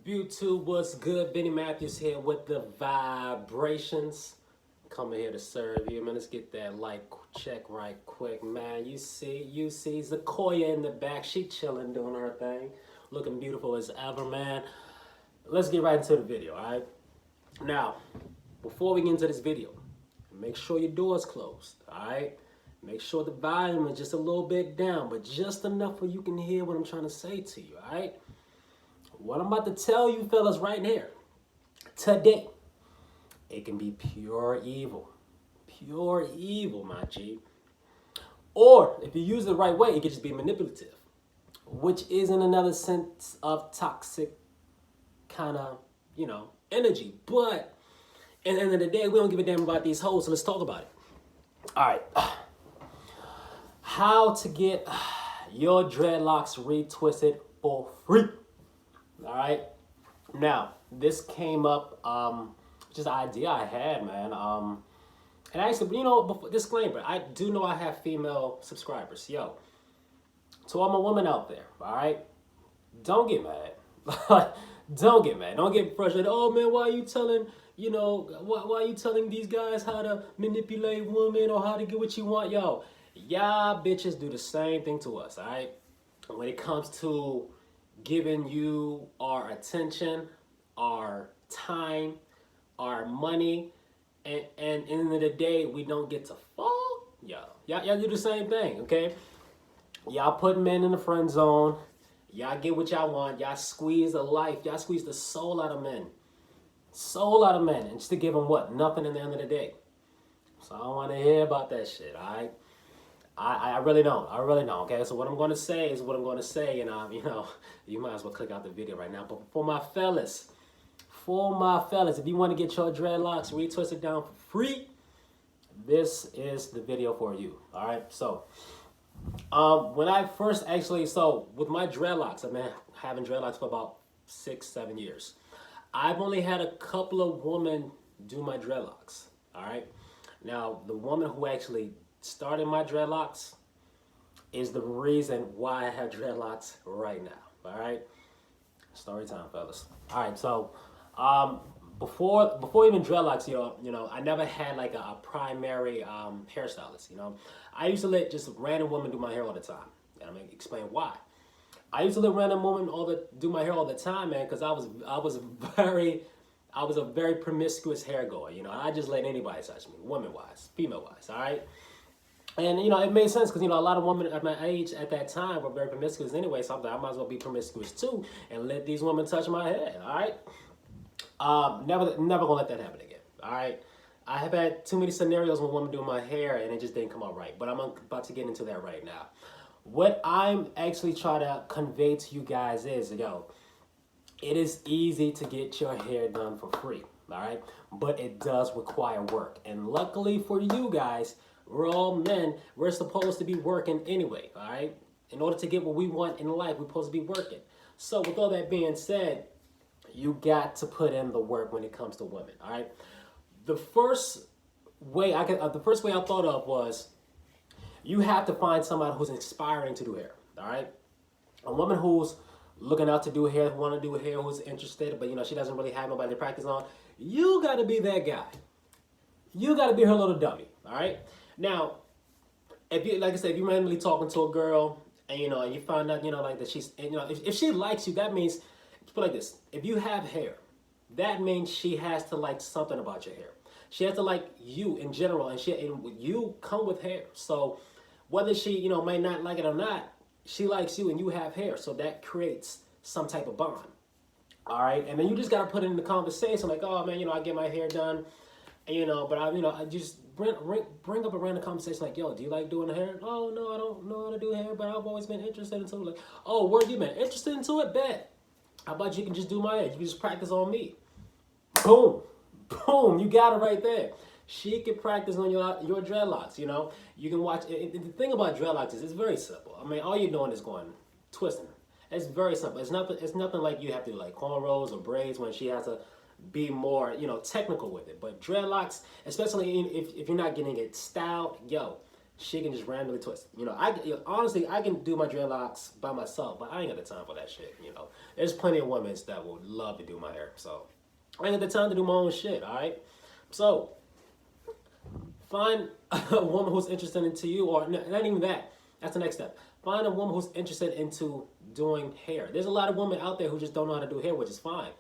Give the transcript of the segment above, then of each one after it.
YouTube, what's good? Benny Matthews here with the vibrations. Coming here to serve you, man. Let's get that like check right quick, man. You see Zakoya in the back. She chilling, doing her thing, looking beautiful as ever, man. Let's get right into the video, all right? Now, before we get into this video, make sure your door's closed, all right? Make sure the volume is just a little bit down, but just enough where you can hear what I'm trying to say to you, all right? What I'm about to tell you fellas right here, today, it can be pure evil. Pure evil, my G. Or, if you use it the right way, it can just be manipulative, which is in another sense of toxic kind of, energy. But, at the end of the day, we don't give a damn about these hoes, so let's talk about it. All right. How to get your dreadlocks retwisted for free. All right. Now, this came up, just an idea I had, man. And actually, before, disclaimer, I do know I have female subscribers. Yo, to all my women out there, all right, don't get mad. Don't get mad. Don't get frustrated. Oh man, why are you telling, why are you telling these guys how to manipulate women or how to get what you want? Yo, y'all bitches do the same thing to us, all right? When it comes to giving you our attention, our time, our money, and at the end of the day, we don't get to fall. Y'all do the same thing, okay? Y'all put men in the friend zone. Y'all get what y'all want. Y'all squeeze the life. Y'all squeeze the soul out of men. Soul out of men. And just to give them what? Nothing at the end of the day. So I don't want to hear about that shit, all right? I really don't. I really don't. Okay, so what I'm going to say is what I'm going to say, and you might as well click out the video right now. But for my fellas, if you want to get your dreadlocks retwisted down for free, this is the video for you. All right. So, when I first with my dreadlocks, I've been having dreadlocks for about 6-7 years. I've only had a couple of women do my dreadlocks. All right. Now, the woman who actually starting my dreadlocks is the reason why I have dreadlocks right now. All right, story time, fellas. All right, so before even dreadlocks, I never had like a primary hairstylist. I used to let just random women do my hair all the time, and I'm gonna explain why. I used to let random women do my hair all the time, man, because I was a very promiscuous hair goer. I just let anybody touch me, woman wise, female wise. All right. And, it made sense because, a lot of women at my age at that time were very promiscuous anyway. So I might as well be promiscuous too and let these women touch my head, all right? Never gonna let that happen again, all right? I have had too many scenarios when women do my hair and it just didn't come out right. But I'm about to get into that right now. What I'm actually trying to convey to you guys is, it is easy to get your hair done for free, all right? But it does require work. And luckily for you guys, we're all men. We're supposed to be working anyway, all right? In order to get what we want in life, we're supposed to be working. So with all that being said, you got to put in the work when it comes to women, all right? The first way I thought of was you have to find somebody who's inspiring to do hair, all right? A woman who's looking out to do hair, who want to do hair, who's interested, but she doesn't really have nobody to practice on. You got to be that guy. You got to be her little dummy, all right? Now, if you randomly talking to a girl and you find out that she's if she likes you, that means, let's put it like this: if you have hair, that means she has to like something about your hair. She has to like you in general, and you come with hair. So whether she might not like it or not, she likes you and you have hair, so that creates some type of bond. All right, and then you just gotta put it in the conversation, like, oh man, I get my hair done. But I just bring up a random conversation like, yo, do you like doing hair? Oh, no, I don't know how to do hair, but I've always been interested into it. Like, oh, where you been interested into it? Bet. How about you can just do my hair? You can just practice on me. Boom. Boom. You got it right there. She can practice on your dreadlocks, You can watch. The thing about dreadlocks is it's very simple. I mean, all you're doing is twisting. It's very simple. It's nothing like you have to do like cornrows or braids when she has to be more, technical with it. But dreadlocks, especially if you're not getting it styled, she can just randomly twist. Honestly, I can do my dreadlocks by myself, but I ain't got the time for that shit. There's plenty of women that would love to do my hair, so I ain't got the time to do my own shit. All right, so find a woman who's interested into you, or not even that. That's the next step. Find a woman who's interested into doing hair. There's a lot of women out there who just don't know how to do hair, which is fine.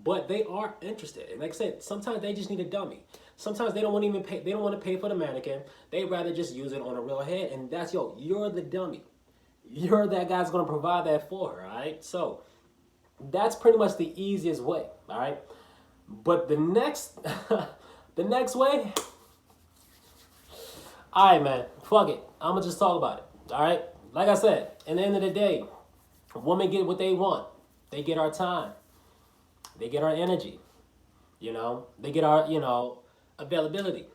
But they are interested. And like I said, sometimes they just need a dummy. Sometimes they don't want to even pay. They don't want to pay for the mannequin. They'd rather just use it on a real head. And that's, you're the dummy. You're that guy's going to provide that for her, all right? So that's pretty much the easiest way, all right? But the next, the next way, all right, man, fuck it. I'm going to just talk about it, all right? Like I said, at the end of the day, women get what they want. They get our time. They get our energy. They get our, availability.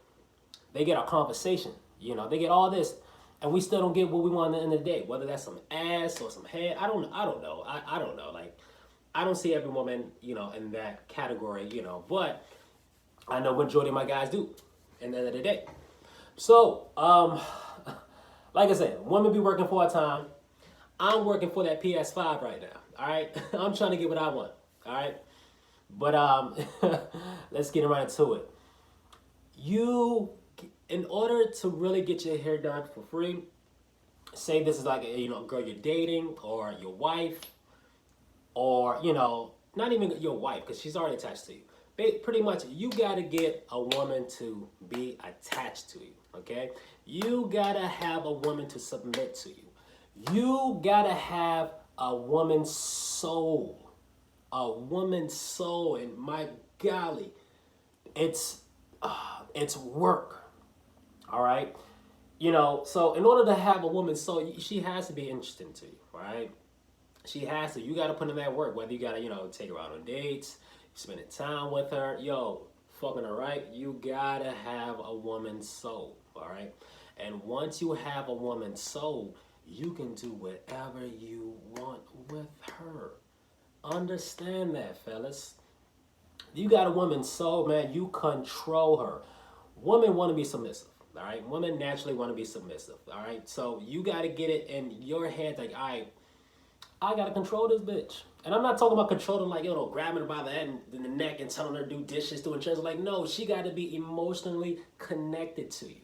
They get our conversation. They get all this. And we still don't get what we want at the end of the day. Whether that's some ass or some head. I don't know. I don't know. Like, I don't see every woman, in that category, But I know majority of my guys do at the end of the day. So, like I said, women be working for a time. I'm working for that PS5 right now. All right, I'm trying to get what I want. All right, but let's get right into it. In order to really get your hair done for free, say this is like a girl you're dating, or your wife, or not even your wife because she's already attached to you. Pretty much, you gotta get a woman to be attached to you. Okay, you gotta have a woman to submit to you. You gotta have a woman's soul. A woman's soul, and my golly, it's work. All right, so in order to have a woman's soul, she has to be interested to you. Right? She has to. You gotta put in that work. Whether you gotta take her out on dates, spending time with her, fucking her right. You gotta have a woman's soul. All right, and once you have a woman's soul, you can do whatever you want with her. Understand that, fellas. You got a woman's soul, man. You control her. Women want to be submissive, all right? Women naturally want to be submissive, all right? So you got to get it in your hands like, all right, I got to control this bitch. And I'm not talking about controlling like, grabbing her by the head and the neck and telling her to do dishes, doing chores. Like, no, she got to be emotionally connected to you,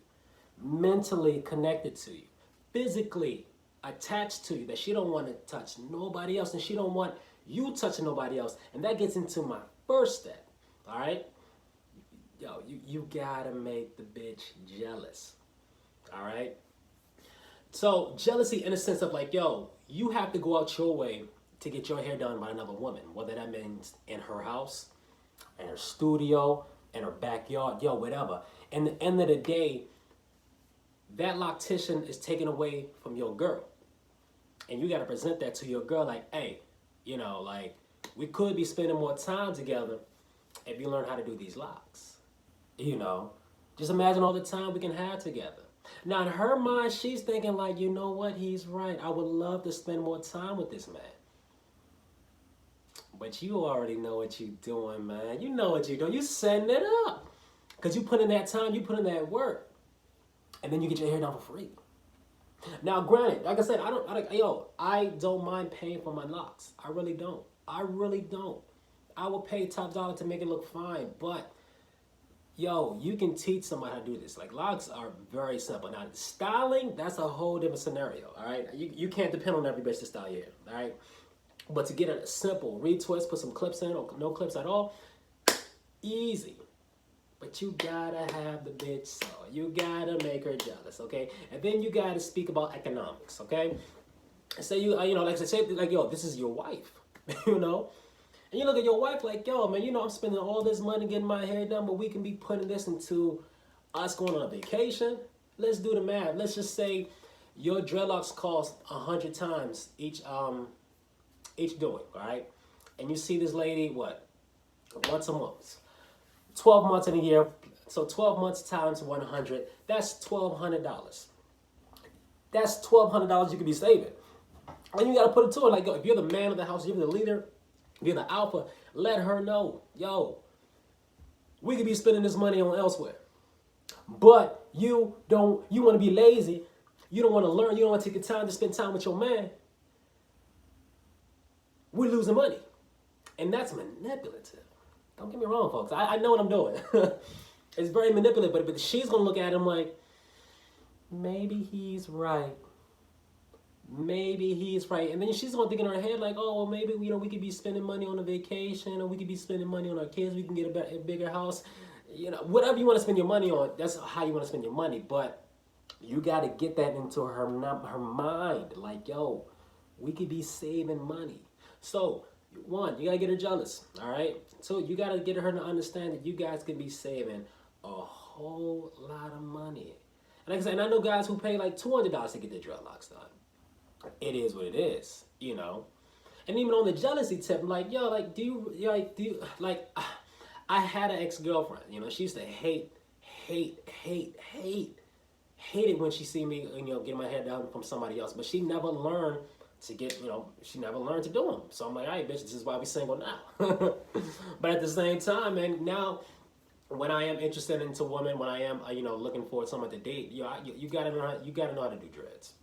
mentally connected to you, physically attached to you, that she don't want to touch nobody else, and she don't want you touching nobody else. And that gets into my first step, all right? You gotta make the bitch jealous, all right? So jealousy in a sense of like, you have to go out your way to get your hair done by another woman, whether that means in her house, in her studio, in her backyard, whatever. And at the end of the day, that loctician is taken away from your girl. And you got to present that to your girl like, hey, like, we could be spending more time together if you learn how to do these locks. Just imagine all the time we can have together. Now, in her mind, she's thinking like, you know what? He's right. I would love to spend more time with this man. But you already know what you're doing, man. You know what you're doing. You setting it up. Because you put in that time, you put in that work. And then you get your hair done for free. Now, granted, like I said, I don't mind paying for my locks. I really don't. I will pay top dollar to make it look fine. But, you can teach somebody how to do this. Like, locks are very simple. Now, styling, that's a whole different scenario, all right? You can't depend on every bitch to style your hair, all right? But to get a simple retwist, put some clips in or no clips at all, easy. But you gotta have the bitch soul. You gotta make her jealous, okay? And then you gotta speak about economics, okay? Say like this is your wife, And you look at your wife like, man, I'm spending all this money getting my hair done, but we can be putting this into us going on a vacation. Let's do the math. Let's just say your dreadlocks cost 100 times each doing, all right? And you see this lady, once a month. 12 months in a year, so 12 months times 100, that's $1,200. That's $1,200 you could be saving. And you got to put it to her like, if you're the man of the house, you're the leader, you're the alpha, let her know, we could be spending this money on elsewhere. But you want to be lazy, you don't want to learn, you don't want to take the time to spend time with your man, we're losing money. And that's manipulative. Don't get me wrong, folks. I know what I'm doing. It's very manipulative, but she's going to look at him like, maybe he's right. Maybe he's right. And then she's going to think in her head like, oh, well, maybe, you know, we could be spending money on a vacation, or we could be spending money on our kids. We can get a bigger house. You know, whatever you want to spend your money on, that's how you want to spend your money. But you got to get that into her mind. Like, yo, we could be saving money. So, one, you got to get her jealous, all right? So, you got to get her to understand that you guys can be saving a whole lot of money. And like I said, and I know guys who pay like $200 to get their dreadlocks done. It is what it is, you know? And even on the jealousy tip, I'm like, yo, like, I had an ex-girlfriend, you know, she used to hate it when she see me, you know, get my hair done from somebody else. But she never learned to get, you know, she never learned to do them. So I'm like, all right, bitch, this is why we single now. But at the same time, and now when I am interested into women, when I am, you know, looking for someone to date, you gotta know how to do dreads.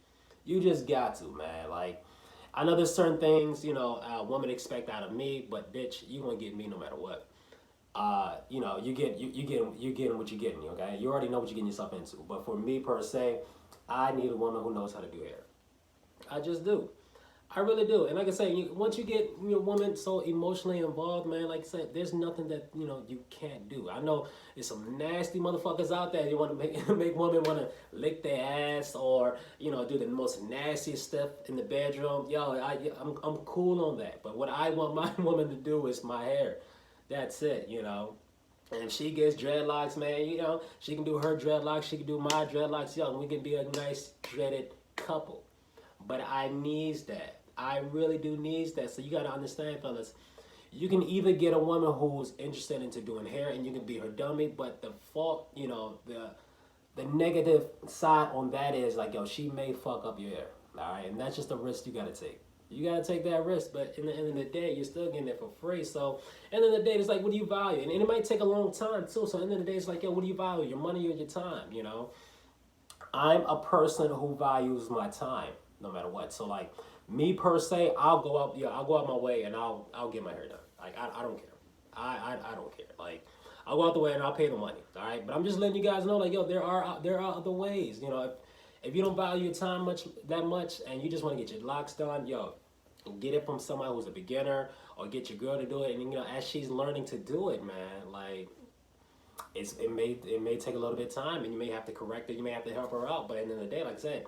You just got to, man. Like, I know there's certain things, you know, women expect out of me, but bitch, you gonna get me no matter what. You know, you getting what you're getting, okay? You already know what you're getting yourself into. But for me per se, I need a woman who knows how to do hair. I just do. I really do. And like I say, once you get your woman so emotionally involved, man, like I said, there's nothing that, you know, you can't do. I know there's some nasty motherfuckers out there. You want to make women want to lick their ass, or, you know, do the most nastiest stuff in the bedroom. Yo, I'm cool on that. But what I want my woman to do is my hair. That's it, you know. And if she gets dreadlocks, man, you know, she can do her dreadlocks, she can do my dreadlocks, yo, and we can be a nice dreaded couple. But I needs that. I really do needs that. So you got to understand, fellas, you can either get a woman who's interested into doing hair and you can be her dummy, but the fault, you know, the negative side on that is like, yo, she may fuck up your hair, all right? And that's just a risk you got to take. You got to take that risk, but in the end of the day, you're still getting it for free. So, end of the day, it's like, what do you value? And it might take a long time, too. So, end of the day, it's like, yo, what do you value? Your money or your time, you know? I'm a person who values my time, no matter what. So, like, me per se, I'll go out my way and I'll get my hair done. Like, I don't care. I don't care. Like, I'll go out the way and I'll pay the money, all right? But I'm just letting you guys know, like, yo, there are other ways, you know? If you don't value your time that much and you just want to get your locks done, yo, get it from someone who's a beginner, or get your girl to do it. And, you know, as she's learning to do it, man, like, it may take a little bit of time, and you may have to correct it, you may have to help her out. But at the end of the day, like I said,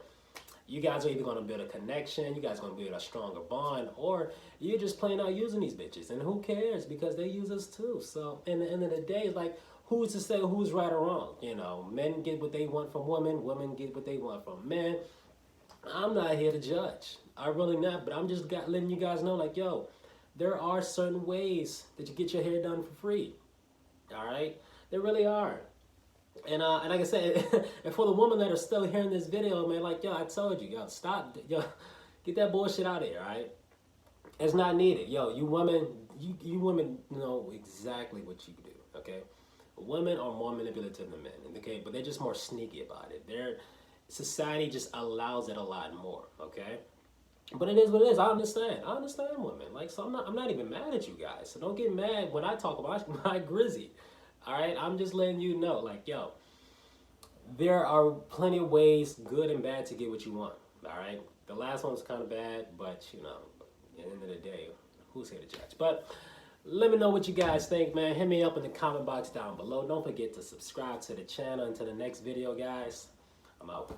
you guys are either going to build a connection, you guys are going to build a stronger bond, or you're just plain out using these bitches. And who cares? Because they use us too. So, in the end of the day, it's like, who's to say who's right or wrong? You know, men get what they want from women, women get what they want from men. I'm not here to judge. I really not, but I'm just letting you guys know, like, yo, there are certain ways that you get your hair done for free. All right? There really are. And like I said, and for the women that are still hearing this video, man, like, yo, I told you, yo, stop, yo, get that bullshit out of here, all right? It's not needed. Yo, you women, you women know exactly what you do, okay? Women are more manipulative than men, okay? But they're just more sneaky about it. Society just allows it a lot more, okay? But it is what it is. I understand women. Like, so I'm not even mad at you guys. So don't get mad when I talk about my grizzy. All right? I'm just letting you know, like, yo, there are plenty of ways, good and bad, to get what you want. All right? The last one was kind of bad, but, you know, at the end of the day, who's here to judge? But let me know what you guys think, man. Hit me up in the comment box down below. Don't forget to subscribe to the channel. Until the next video, guys, I'm out.